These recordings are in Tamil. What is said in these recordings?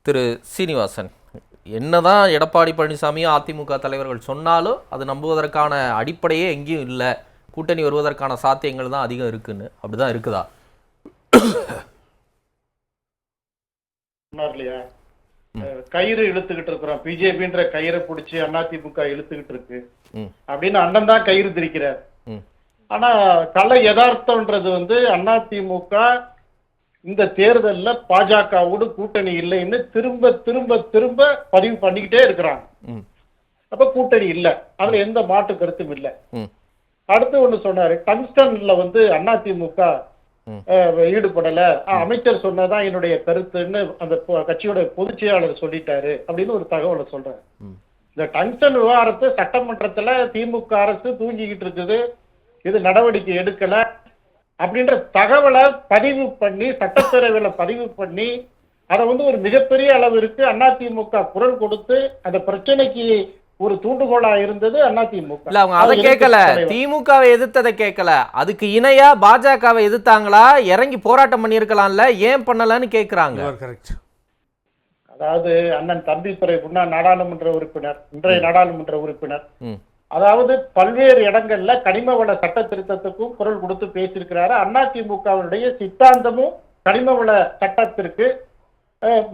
திரு சீனிவாசன், என்னதான் எடப்பாடி பழனிசாமியும் அதிமுக தலைவர்கள் சொன்னாலும் அது நம்புவதற்கான அடிப்படையே எங்கேயும் இல்லை, கூட்டணி வருவதற்கான சாத்தியங்கள் தான் அதிகம் இருக்குன்னு, அப்படிதான் இருக்குதா? இல்லையா, கயிறு இழுத்துக்கிட்டு இருக்கிறோம், பிஜேபின்ற கயிறை பிடிச்சி அதிமுக இழுத்துக்கிட்டு இருக்கு அப்படின்னு அண்ணன் தான் கயிறு திரிக்கிறார். ஆனா கலை யதார்த்தம்ன்றது அதிமுக இந்த தேர்தல்ல பாஜகவோடு கூட்டணி இல்லைன்னு திரும்ப திரும்ப திரும்ப பதிவு பண்ணிக்கிட்டே இருக்கிறாங்க. அப்ப கூட்டணி இல்ல, அதுல எந்த மாற்று கருத்தும் இல்ல. அடுத்து ஒண்ணு சொன்னாரு, டங்ஸ்டன்ல அதிமுக ஈடுபடல, அமைச்சர் சொன்னதான் என்னுடைய கருத்துன்னு அந்த கட்சியோட பொதுச் செயலாளர் சொல்லிட்டாரு அப்படின்னு ஒரு தகவலை சொல்றாரு. இந்த டங்ஸ்டன் விவகாரத்தை சட்டமன்றத்துல திமுக அரசு தூங்கிக்கிட்டு இருக்குது, இது நடவடிக்கை எடுக்கல அப்படின்ற தகவலை பதிவு பண்ணி சட்டப்பேரவையில பதிவு பண்ணி அதை ஒரு மிகப்பெரிய அளவிற்கு அதிமுக குரல் கொடுத்து அந்த பிரச்சனைக்கு ஒரு தூண்டுகோலா இருந்தது அதிமுக. இல்ல, அவங்க அதை கேட்கல, திமுகவை எதிர்த்ததை கேட்கல, அதுக்கு இணையா பாஜகவை எதிர்த்தாங்களா, இறங்கி போராட்டம் பண்ணிருக்கலாம்ல, ஏன் பண்ணலன்னு கேக்குறாங்க. அதாவது அண்ணன் தம்பிதுரை முன்னாள் நாடாளுமன்ற உறுப்பினர், இன்றைய நாடாளுமன்ற உறுப்பினர், அதாவது பல்வேறு இடங்கள்ல கனிம வள சட்ட திருத்தத்துக்கும் குரல் கொடுத்து பேசியிருக்கிறாரு. அதிமுகவுடைய சித்தாந்தமும் கனிம வள சட்டத்திற்கு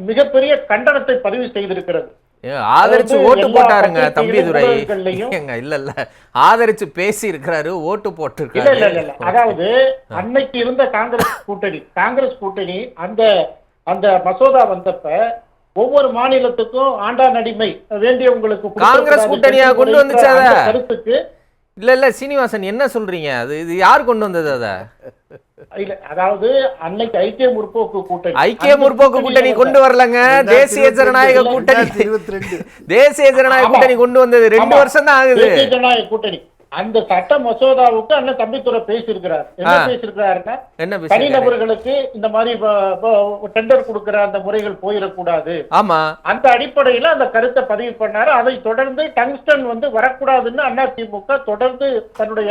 மிகப்பெரிய கண்டனத்தை பதிவு செய்திருக்கிறது. ஆதரிச்சு ஓட்டு போட்டாருங்க தம்பிதுரை. இல்ல இல்ல, ஆதரிச்சு பேசி இருக்கிறாரு, ஓட்டு போட்டிருக்காரு. அதாவது அன்னைக்கு இருந்த காங்கிரஸ் கூட்டணி அந்த மசோதா வந்தப்ப ஒவ்வொரு மாநிலத்துக்கும் ஆண்டா நடிமை வேண்டியவங்களுக்கு காங்கிரஸ் கூட்டணியா கொண்டு வந்துச்சு கருத்துக்கு. இல்ல சீனிவாசன், என்ன சொல்றீங்க, அது இது யார் கொண்டு வந்தது? அதாவது அன்னைக்கு ஐக்கிய முற்போக்கு கூட்டணி கொண்டு வரலங்க, தேசிய ஜனநாயக கூட்டணி. தேசிய ஜனநாயக கூட்டணி கொண்டு வந்தது 2 வருஷம் தான் ஆகுது. ஜனநாயக கூட்டணி அந்த சட்ட மசோதாவுக்கு அண்ணன் தம்பிதுரை பேசியிருக்கிறார். என்ன பேசியிருக்கிறாருன்னா, தனிநபர்களுக்கு இந்த மாதிரி டெண்டர் கொடுக்கிற அந்த முறைகள் போயிடக்கூடாது, ஆமா, அந்த அடிப்படையில அந்த கருத்தை பதிவு பண்ணாரு. அதை தொடர்ந்து டங்ஸ்டன் வரக்கூடாதுன்னு அதிமுக தொடர்ந்து தன்னுடைய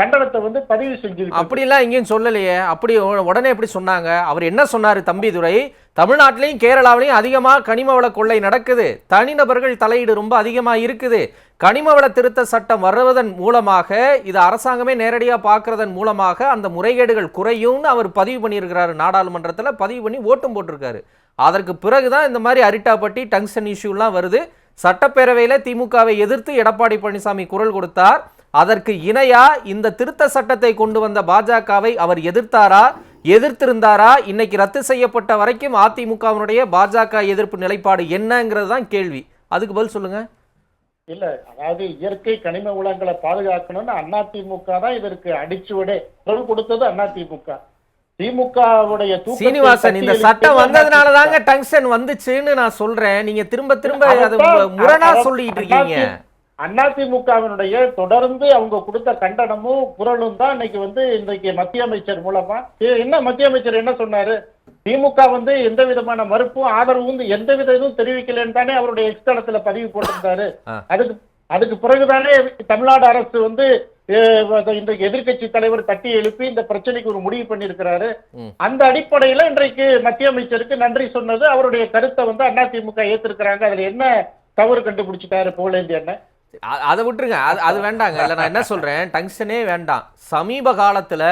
கண்டனத்தை பதிவு செஞ்சிருக்கு. அப்படிலாம் எங்கேயும் சொல்லலையே. அப்படி உடனே எப்படி சொன்னாங்க? அவர் என்ன சொன்னாரு தம்பிதுரை? தமிழ்நாட்டிலையும் கேரளாவிலையும் அதிகமா கனிம வள கொள்ளை நடக்குது, தனிநபர்கள் தலையீடு ரொம்ப அதிகமா இருக்குது, கனிம வள திருத்த சட்டம் வருவதன் மூலமாக இது அரசாங்கமே நேரடியா பார்க்கறதன் மூலமாக அந்த முறைகேடுகள் குறையும்னு அவர் பதிவு பண்ணியிருக்கிறாரு, நாடாளுமன்றத்தில் பதிவு பண்ணி ஓட்டும் போட்டிருக்காரு. அதற்கு பிறகுதான் இந்த மாதிரி அரிட்டாப்பட்டி டங்ஸ்டன் இஷ்யூலாம் வருது. சட்டப்பேரவையில திமுகவை எதிர்த்து எடப்பாடி பழனிசாமி குரல் கொடுத்தார். அதற்கு இணையா இந்த திருத்த சட்டத்தை கொண்டு வந்த பாஜகவை அவர் எதிர்த்தாரா, எதிர்த்திருந்தாரா? இன்னைக்கு ரத்து செய்யப்பட்ட வரைக்கும் அதிமுகவினுடைய பாஜக எதிர்ப்பு நிலைப்பாடு என்னங்கிறது தான் கேள்வி. அதுக்கு பதில் சொல்லுங்க. இல்ல, அதாவது இயற்கை கனிம வளங்களை பாதுகாக்கணும்னு அதிமுக தான் இதற்கு அடிச்சுவடே குரல் கொடுத்தது. அதிமுக திமுகவுடைய சீனிவாசன், இந்த சட்டம் வந்ததுனாலதாங்க டங்ஸ்டன் வந்துச்சுன்னு நான் சொல்றேன். நீங்க திரும்ப திரும்ப அதை முரணா சொல்லிட்டு இருக்கீங்க. அதிமுகவினுடைய தொடர்ந்து அவங்க கொடுத்த கண்டனமும் குரலும் தான் இன்னைக்கு மத்திய அமைச்சர் மூலமா மத்திய அமைச்சர் என்ன சொன்னாரு? திமுக எந்த விதமான மறுப்பும் ஆதரவும் எந்த வித இதுவும் தெரிவிக்கலன்னு தானே அவருடைய எக்ஸ் தளத்துல பதிவு போட்டிருந்தாரு. அதுக்கு பிறகுதானே தமிழ்நாடு அரசு இன்றைக்கு எதிர்கட்சி தலைவர் தட்டி எழுப்பி இந்த பிரச்சனைக்கு ஒரு முடிவு பண்ணியிருக்கிறாரு. அந்த அடிப்படையில இன்றைக்கு மத்திய அமைச்சருக்கு நன்றி சொன்னது, அவருடைய கருத்தை அதிமுக ஏத்திருக்கிறாங்க. அதுல என்ன தவறு கண்டுபிடிச்சிட்டாரு புகழேந்தி அண்ணன்? அதை விட்டுருங்க, அது வேண்டாங்க. இல்ல, நான் என்ன சொல்றேன், டங்ஸ்டனே வேண்டாம். சமீப காலத்துல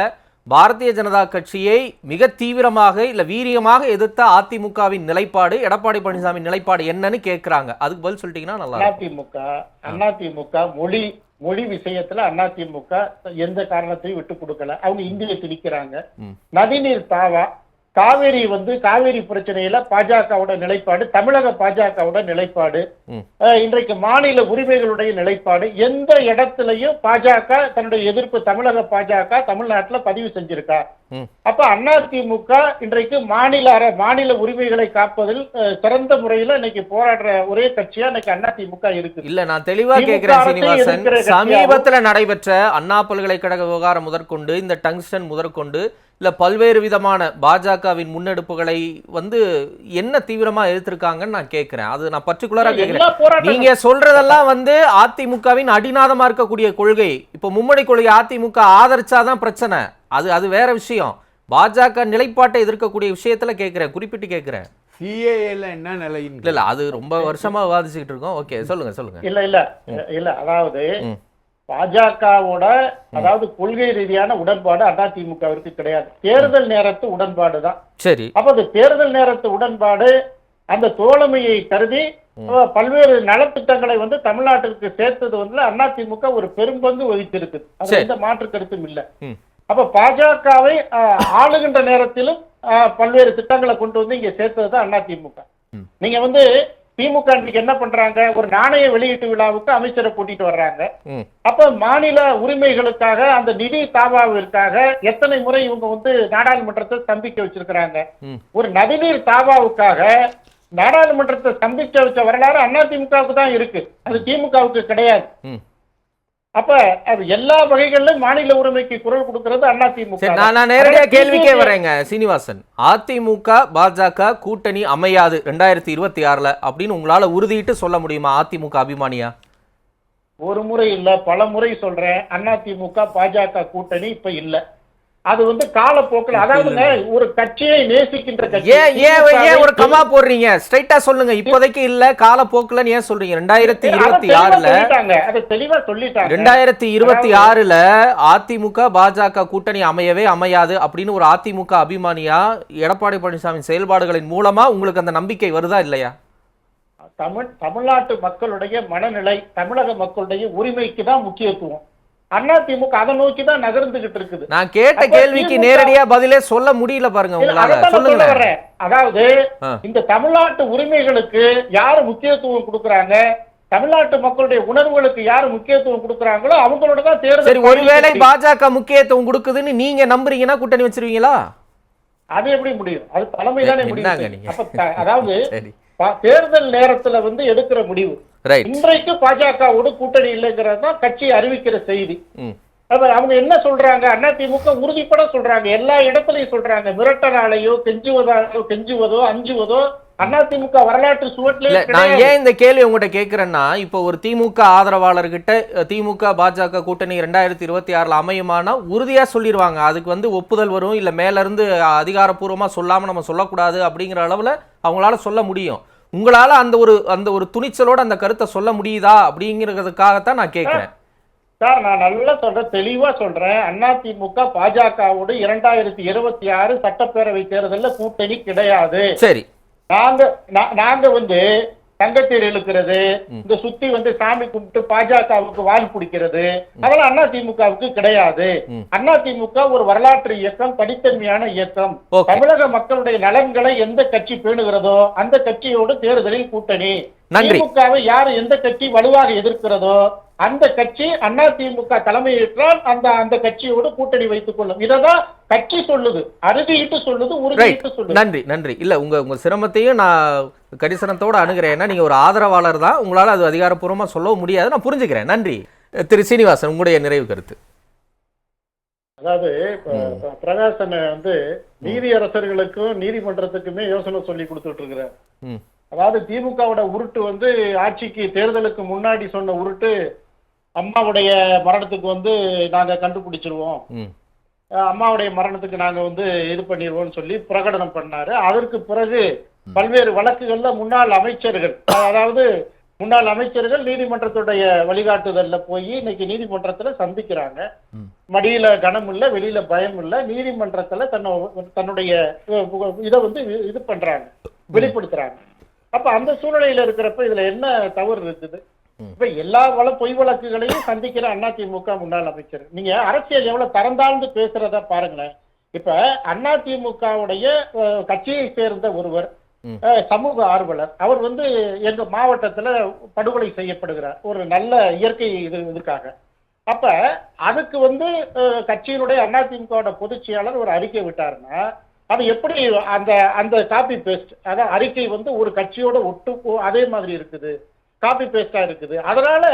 பாரதிய ஜனதா கட்சியை மிக தீவிரமாக இல்ல வீரியமாக எதிர்த்த அதிமுகவின் நிலைப்பாடு, எடப்பாடி பழனிசாமி நிலைப்பாடு என்னன்னு கேட்கிறாங்க. அதுக்கு பதில் சொல்லிட்டீங்கன்னா நல்லா. அதிமுக மொழி விஷயத்துல அதிமுக எந்த காரணத்தையும் விட்டு கொடுக்கல. அவங்க இந்தியை திணிக்கிறாங்க. நதிநீர் தாவா, காவேரி பிரச்சனையில பாஜகவோட நிலைப்பாடு, தமிழக பாஜகவோட நிலைப்பாடு, இன்றைக்கு மாநில உரிமைகளுடைய நிலைப்பாடு, எந்த இடத்திலையும் பாஜக தன்னுடைய எதிர்ப்பு தமிழக பாஜக தமிழ்நாட்டில் பதிவு செஞ்சிருக்கா? அப்ப அதிமுக இன்றைக்கு மாநில உரிமைகளை காப்பதில் சிறந்த முறையில் இன்னைக்கு போராடுற ஒரே கட்சியா இன்னைக்கு அதிமுக இருக்கு. இல்ல, நான் தெளிவா கேட்கிறேன் சீனிவாசன். சமீபத்தில் நடைபெற்ற அண்ணா பல்கலைக்கழக விவகாரம் முதற்கொண்டு இந்த டங்ஸ்டன் முதற்கொண்டு இல்ல பல்வேறு விதமான பாஜகவின் முன்னெடுப்புகளை என்ன தீவிரமா எதிர்த்திருக்காங்கன்னு நான் கேட்கிறேன். அது நான் பர்டிகுலரா கேட்கிறேன். நீங்க சொல்றதெல்லாம் அதிமுகவின் அடிநாதமா இருக்கக்கூடிய கொள்கை. இப்ப மும்மொழி கொள்கை அதிமுக ஆதரிச்சாதான் பிரச்சனை, அது வேற விஷயம். பாஜக நிலைப்பாட்டை எதிர்க்கக்கூடிய விஷயத்துல கேட்கிறேன், குறிப்பிட்டு கேட்கிறேன். சிஏஏல என்ன நிலைன்னு இல்ல அது ரொம்ப வருஷமா விவாதிச்சுக்கிட்டு இருக்கோம். ஓகே, சொல்லுங்க சொல்லுங்க. இல்ல அதாவது பாஜகவோட அதாவது கொள்கை ரீதியான உடன்பாடு அதிமுகவிற்கு கிடையாது. தேர்தல் நேரத்து உடன்பாடு தான். சரி. அப்ப அந்த தேர்தல் நேரத்து உடன்பாடு அந்த தோழமையை கருதி பல்வேறு நலத்திட்டங்களை வந்து தமிழ்நாட்டிற்கு சேர்த்தது வந்து அதிமுக ஒரு பெரும்பங்கு வகித்திருக்கு. அது எந்த மாற்று கருத்தும் இல்ல. அப்ப பாஜகவை ஆளுகின்ற நேரத்திலும் பல்வேறு திட்டங்களை கொண்டு வந்து இங்க சேர்த்தது அதிமுக. நீங்க வந்து திமுக இன்னைக்கு என்ன பண்றாங்க, ஒரு நாணய வெளியீட்டு விழாவுக்கு அமைச்சரை கூட்டிட்டு வர்றாங்க. அப்ப மாநில உரிமைகளுக்காக அந்த நிதி தாவாவிற்காக எத்தனை முறை இவங்க வந்து நாடாளுமன்றத்தை ஸ்தம்பிக்க வச்சிருக்கிறாங்க. ஒரு நதிநீர் தாவாவுக்காக நாடாளுமன்றத்தை ஸ்தம்பிக்க வச்ச வரலாறு அதிமுகவுக்கு தான் இருக்கு, அது திமுகவுக்கு கிடையாது. அப்ப அது எல்லா வகைகளிலும் மாநில உரிமைக்கு குரல் கொடுக்கிறது அதிமுக. நான் நேரடியா கேள்விக்கே வரேங்க சீனிவாசன். அதிமுக பாஜக கூட்டணி அமையாது 2026 அப்படின்னு உங்களால உறுதிட்டு சொல்ல முடியுமா அதிமுக அபிமானியா? ஒரு முறை இல்ல, பல முறை சொல்றேன். அதிமுக பாஜக கூட்டணி இப்ப இல்ல. அது வந்து காலப்போக்கில், அதாவது ஒரு கட்சியை நேசிக்கின்ற கட்சி. ஏன் ஒரு கமா போடுறீங்க? ஸ்ட்ரைட்டா சொல்லுங்க. இப்போதைக்கு இல்ல, காலப்போக்குல ஏன் சொல்றீங்க? 2026 அதை தெளிவா சொல்லிட்டாங்க. 2026 அதிமுக பாஜக கூட்டணி அமையவே அமையாது அப்படின்னு ஒரு அதிமுக அபிமானியா எடப்பாடி பழனிசாமி செயல்பாடுகளின் மூலமா உங்களுக்கு அந்த நம்பிக்கை வருதா இல்லையா? தமிழ்நாட்டு மக்களுடைய மனநிலை, தமிழக மக்களுடைய உரிமைக்கு தான் முக்கியத்துவம். அதிமுக அதை நோக்கி தான் நகர்ந்துகிட்டு இருக்குது. நான் கேட்ட கேள்விக்கு நேரடியா பதிலே சொல்ல முடியல பாருங்க உங்களால. சொல்லுங்க. அதாவது இந்த தமிழ்நாட்டு உரிமைகளுக்கு யாரு முக்கியத்துவம் கொடுக்கறாங்க, தமிழ்நாட்டு மக்களுடைய உணர்வுகளுக்கு யாரு முக்கியத்துவம் கொடுக்கறாங்களோ அவங்களோட தான் தேர்தல். சரி, ஒருவேளை பாஜக முக்கியத்துவம் கொடுக்குதுன்னு நீங்க நம்புறீங்கன்னா கூட்டணி வச்சிருவீங்களா? அது எப்படி முடியும்? அது தலைமை தானே முடியும். அப்ப அதாவது தேர்தல் நேரத்துல வந்து எடுக்கிற முடிவு. இன்றைக்கு பாஜகவோடு கூட்டணி இல்லைங்கிறது தான் கட்சி அறிவிக்கிற செய்தி. அவங்க என்ன சொல்றாங்க, அதிமுக உறுதிப்பட சொல்றாங்க, எல்லா இடத்துலயும் சொல்றாங்க. மிரட்டலாலேயோ கெஞ்சுவதோ அஞ்சுவதோ அதிமுக வரலாற்று சுவட்டிலே. நான் ஏன் இந்த கேள்வி உங்ககிட்ட கேட்கிறேன்னா, இப்போ ஒரு திமுக ஆதரவாளர்கிட்ட திமுக பாஜக கூட்டணி 2026 அமையுமானா உறுதியா சொல்லிடுவாங்க. அதுக்கு வந்து ஒப்புதல் வரும், இல்ல மேல இருந்து அதிகாரப்பூர்வமா சொல்லாம நம்ம சொல்லக்கூடாது அப்படிங்கிற அளவுல அவங்களால சொல்ல முடியும். உங்களால அந்த ஒரு துணிச்சலோட அந்த கருத்தை சொல்ல முடியுதா அப்படிங்கிறதுக்காகத்தான் நான் கேட்கிறேன். சார், நான் நல்லா சொல்றேன், தெளிவா சொல்றேன். அதிமுக பாஜகவோடு 2026 சட்டப்பேரவை தேர்தலில் கூட்டணி கிடையாது. சரி. நாங்க வந்து தங்கத்தேர் இழுக்கிறது, இந்த சுத்தி வந்து சாமி கும்பிட்டு பாஜகவுக்கு வால் பிடிக்கிறது, அதெல்லாம் அதிமுகவுக்கு கிடையாது. அதிமுக ஒரு வரலாற்று இயக்கம், தனித்தன்மையான இயக்கம். தமிழக மக்களுடைய நலன்களை எந்த கட்சி பேணுகிறதோ அந்த கட்சியோடு தேர்தலில் கூட்டணி. திமுகவை யாரு எந்த கட்சி வலுவாக எதிர்க்கிறதோ அந்த கட்சி அதிமுக தலைமையேற்றால் அந்த கட்சியோடு கூட்டணி வைத்துக் கொள்ளும். இததான் கட்சி சொல்லுது, அறுதிட்டு சொல்லுது, உறுதிட்டு சொல்லுது. நன்றி நன்றி. இல்ல உங்க சிரமத்தையும் நான் கரிசனத்தோட அணுகிறேன். ஏன்னா நீங்க ஒரு ஆதரவாளர் தான், உங்களால அது அதிகாரப்பூர்வமா சொல்லவும் முடியாது, நான் புரிஞ்சுக்கிறேன். நன்றி. திரு சீனிவாசன், உங்களுடைய நிறைவு கருத்து. அதாவது பிரகாசன் வந்து நீதியரசர்களுக்கும் நீதிமன்றத்துக்குமே யோசனை சொல்லி கொடுத்துட்டு இருக்கிறார். அதாவது திமுகவோட உருட்டு வந்து ஆட்சிக்கு தேர்தலுக்கு முன்னாடி சொன்ன உருட்டு, அம்மாவுடைய மரணத்துக்கு வந்து நாங்க கண்டுபிடிச்சிருவோம், அம்மாவுடைய மரணத்துக்கு நாங்க வந்து இது பண்ணிடுவோம் சொல்லி பிரகடனம் பண்ணாரு. அதற்கு பிறகு பல்வேறு வழக்குகள்ல முன்னாள் அமைச்சர்கள் நீதிமன்றத்துடைய வழிகாட்டுதல்ல போய் இன்னைக்கு நீதிமன்றத்துல சந்திக்கிறாங்க. மடியில கனம் இல்ல, வெளியில பயம் இல்ல, நீதிமன்றத்துல தன்னுடைய இதை வந்து இது பண்றாங்க, வெளிப்படுத்துறாங்க. அப்ப அந்த சூழ்நிலையில இருக்கிறப்ப இதுல என்ன தவறு இருக்குது? இப்ப எல்லா பொய் வழக்குகளையும் சந்திக்கிற அதிமுக முன்னாள் அமைச்சர், நீங்க அரசியல் எவ்வளவு தரந்தாழ்ந்து பேசுறத பாருங்களேன். இப்ப அதிமுகவுடைய கட்சியை சேர்ந்த ஒருவர் சமூக ஆர்வலர், அவர் வந்து எங்க மாவட்டத்துல படுகொலை செய்யப்படுகிறார் ஒரு நல்ல இயற்கை இதுக்காக. அப்ப அதுக்கு வந்து கட்சியினுடைய அதிமுக பொதுச் செயலாளர் ஒரு அறிக்கை விட்டாருன்னா அது எப்படி அந்த காப்பி பேஸ்ட், அதாவது அறிக்கை வந்து ஒரு கட்சியோட ஒட்டு அதே மாதிரி இருக்குது, காப்பி பேஸ்டா இருக்குது. அதனால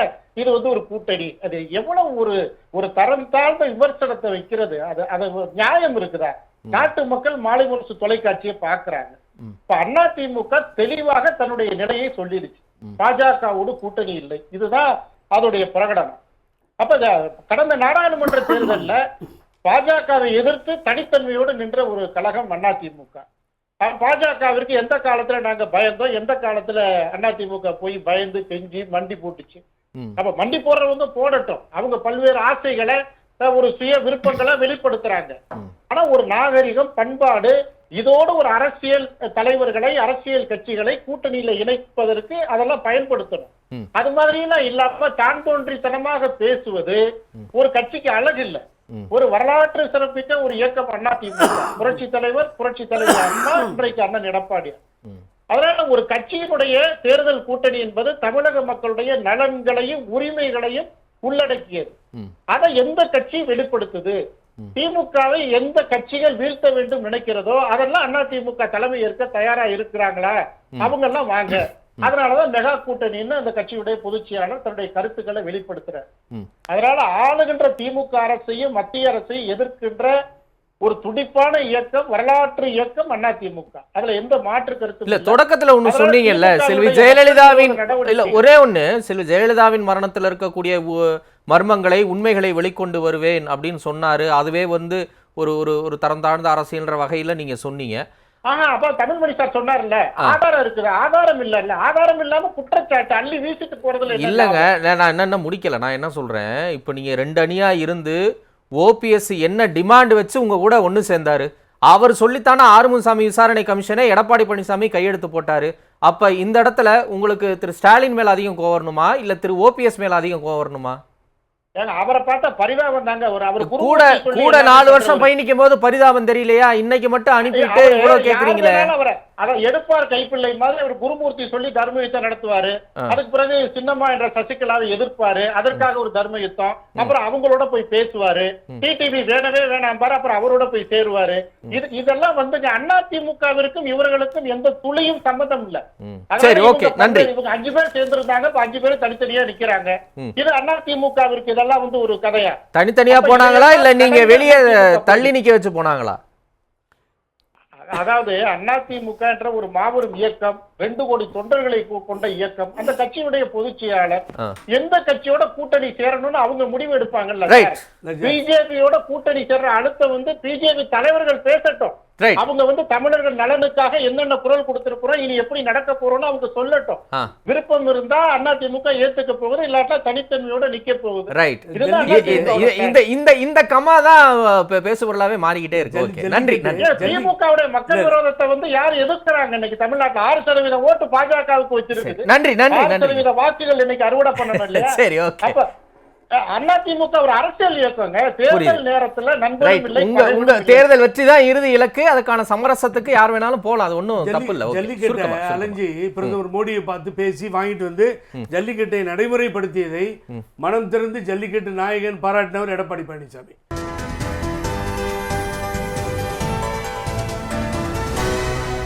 இது வந்து ஒரு கூட்டணி. அது எவ்வளவு ஒரு தரம் தாழ்ந்த விமர்சனத்தை வைக்கிறது, அது நியாயம் இருக்குதா? நாட்டு மக்கள் மாலை முரசு தொலைக்காட்சியை பாக்குறாங்க. இப்ப அதிமுக தெளிவாக தன்னுடைய நிலையை சொல்லிடுச்சு, பாஜகவோடு கூட்டணி இல்லை, இதுதான் அதோடைய பிரகடனம். அப்ப கடந்த நாடாளுமன்ற தேர்தலில் பாஜகவை எதிர்த்து தனித்தன்மையோடு நின்ற ஒரு கழகம் அதிமுக. பாஜகவிற்கு எந்த காலத்துல நாங்க பயந்தோம், எந்த காலத்துல அதிமுக போய் பயந்து கெஞ்சி மண்டி போட்டுச்சு? அப்ப மண்டி போடுறவங்க போடட்டும், அவங்க பல்வேறு ஆசைகளை ஒரு சுய விருப்பங்களை வெளிப்படுத்துறாங்க. ஆனா ஒரு நாகரிகம், பண்பாடு, இதோடு ஒரு அரசியல் தலைவர்களை, அரசியல் கட்சிகளை கூட்டணியில இணைப்பதற்கு அதெல்லாம் பயன்படுத்தணும். அது மாதிரிலாம் இல்லாம தான் தோன்றித்தனமாக பேசுவது ஒரு கட்சிக்கு அழகு இல்ல. ஒரு வரலாற்று சிறப்பித்த ஒரு இயக்கம் அதிமுக. புரட்சி தலைவர் அண்ணா, இன்றைக்கு அண்ணன் எடப்பாடியார். அதனால ஒரு கட்சியினுடைய தேர்தல் கூட்டணி என்பது தமிழக மக்களுடைய நலன்களையும் உரிமைகளையும் உள்ளடக்கியது. அதை எந்த கட்சி வெளிப்படுத்துது? திமுகவை எந்த கட்சிகள் வீழ்த்த வேண்டும் நினைக்கிறதோ அதெல்லாம் அதிமுக தலைமை ஏற்க தயாரா இருக்கிறாங்களா? அவங்க எல்லாம் வாங்க. அதனாலதான் மெகா கூட்டணின்னு அந்த கட்சியுடைய பொதுச் செயலாளர் தன்னுடைய கருத்துக்களை வெளிப்படுத்துறார். அதனால ஆளுகின்ற திமுக அரசையும் மத்திய அரசையும் எதிர்க்கின்ற ஒரு துடிப்பான இயக்கம், வரலாற்று இயக்கம் அதிமுக. அதுல எந்த மாற்று கருத்து இல்ல. தொடக்கத்துல ஒண்ணு சொன்னீங்கல்ல, செல்வி ஜெயலலிதாவின் இல்ல ஒரே ஒண்ணு, செல்வி ஜெயலலிதாவின் மரணத்துல இருக்கக்கூடிய மர்மங்களை, உண்மைகளை வெளிக்கொண்டு வருவேன் அப்படின்னு சொன்னாரு. அதுவே வந்து ஒரு ஒரு தரம் தாழ்ந்த அரசியல்ன்ற வகையில நீங்க சொன்னீங்க. அப்ப தமிழ்மணி சார் சொன்னார்ல, ஆதாரம் இருக்குது. ஆதாரம் இல்ல, ஆதாரம் இல்லாம குற்றச்சாட்டு அள்ளி வீசிட்டு போறதுல இல்லங்க. நான் என்ன முடிக்கல. நான் என்ன சொல்றேன், இப்ப நீங்க 2 அணியா இருந்து ஓபிஎஸ் என்ன டிமாண்ட் வச்சு உங்க கூட ஒண்ணு சேர்ந்தாரு? அவர் சொல்லித்தானே ஆறுமுகசாமி விசாரணை கமிஷனை எடப்பாடி பழனிசாமி கையெழுத்து போட்டாரு. அப்ப இந்த இடத்துல உங்களுக்கு திரு ஸ்டாலின் மேல அதிகம் கோவம் வரணுமா, இல்ல திரு ஓபிஎஸ் மேல அதிகம் கோவம் வரணுமா? அவரை பார்த்தா பரிதாபம் தாங்க. கூட 4 வருஷம் பயணிக்கும் போது பரிதாபம் தெரியலையா? இன்னைக்கு மட்டும் அனுப்பிட்டு இவ்வளவு கேக்குறீங்களே. அதை எடுப்பார் கைப்பிள்ளை மாதிரி அவர் குருமூர்த்தி சொல்லி தர்ம யுத்தம் நடத்துவாரு. அதுக்கு பிறகு சின்னம்மா என்ற சசிகலாவை எதிர்ப்பாரு. அதற்காக ஒரு தர்ம யுத்தம். அப்புறம் அவங்களோட போய் பேசுவாரு. டிடிவி வேணவே வேணாம் பாரு, அப்புறம் அவரோட போய் சேருவாரு. இதெல்லாம் வந்து அதிமுகவிற்கும் இவர்களுக்கும் எந்த துளியும் சம்பந்தம் இல்ல. சரி, ஓகே, நன்றி. இவங்க 5 பேர் சேர்ந்திருந்தாங்க, 5 பேரும் தனித்தனியா நிக்கிறாங்க. இது அதிமுகவிற்கு இதெல்லாம் வந்து ஒரு கதையா? தனித்தனியா போனாங்களா, இல்ல நீங்க வெளியே தள்ளி நிக்க வச்சு போனாங்களா? அதாவது அதிமுக என்ற ஒரு மாபெரும் இயக்கம், 2 கோடி தொண்டர்களை கொண்ட இயக்கம். அந்த கட்சியுடைய பொதுச் செயலாளர் எந்த கட்சியோட கூட்டணி சேரணும்னு அவங்க முடிவு எடுப்பாங்கல்ல. பிஜேபியோட கூட்டணி சேர்ற அடுத்த வந்து பிஜேபி தலைவர்கள் பேசட்டும். அவங்க வந்து தமிழர்கள் நலனுக்காக என்னென்ன குரல் கொடுத்திருக்கிறோம், இனி எப்படி நடக்க போறோம்னு அவங்க சொல்லட்டும். விருப்பம் இருந்தா அதிமுக ஏத்துக்க போகுது, இல்லாட்டா தனித்தன்மையோட நிக்க போகுது. இந்த கமா தான் பேசுபொருளாவே மாறிக்கிட்டே இருக்கு. நன்றி. திமுகவுடைய மக்கள் விரோதத்தை வந்து யார் எதிர்க்கிறாங்க? இன்னைக்கு தமிழ்நாட்டில் 6% ஓட்டு பாஜகவுக்கு வச்சிருக்கு. நன்றி. 6% வாக்குகள் இன்னைக்கு அறுவடை பண்ணணும் இல்லையா? சரி, ஓகே. அப்ப அதிமுக ஒரு அரசியல் இயக்கங்க. தேர்தல் நேரத்துல உங்க தேர்தல் வெற்றி தான் இறுதி இலக்கு. அதுக்கான சமரசத்துக்கு யார் வேணாலும் போலாம், அது ஒன்றும் தப்பு இல்ல. ஜல்லிக்கட்டை அலைஞ்சி பிரதமர் மோடியை பார்த்து பேசி வாங்கிட்டு வந்து ஜல்லிக்கட்டை நடைமுறைப்படுத்தியதை மனம் திறந்து ஜல்லிக்கட்டு நாயகன் பாராட்டினவர் எடப்பாடி பழனிசாமி.